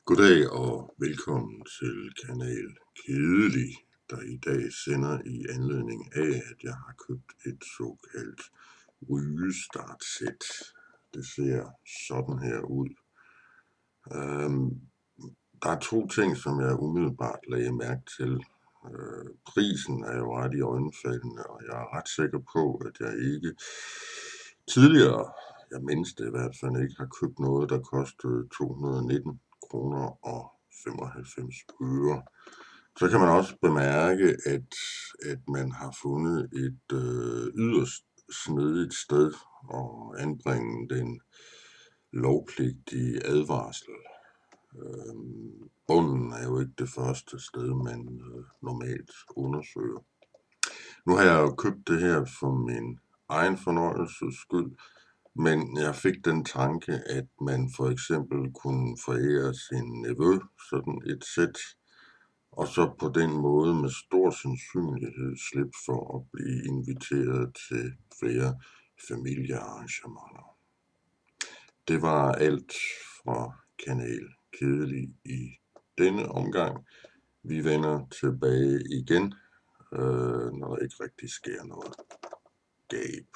Goddag og velkommen til kanal Kedelig, der i dag sender i anledning af, at jeg har købt et såkaldt rygestartsæt. Det ser sådan her ud. Der er to ting, som jeg umiddelbart lagde mærke til. Prisen er jo ret iøjnefaldende, og jeg er ret sikker på, at jeg ikke tidligere, jeg mindes det i hvert fald ikke, har købt noget, der kostede 219 kroner og 95 øre. Så kan man også bemærke, at man har fundet et yderst snedigt sted at anbringe den lovpligtige advarsel. Bunden er jo ikke det første sted, man normalt undersøger. Nu har jeg jo købt det her for min egen fornøjelses skyld, men jeg fik den tanke, at man for eksempel kunne forære sin nevø sådan et sæt, og så på den måde med stor sandsynlighed slippe for at blive inviteret til flere familiearrangementer. Det var alt fra kanal Kedelig i denne omgang. Vi vender tilbage igen, når der ikke rigtig sker noget gab.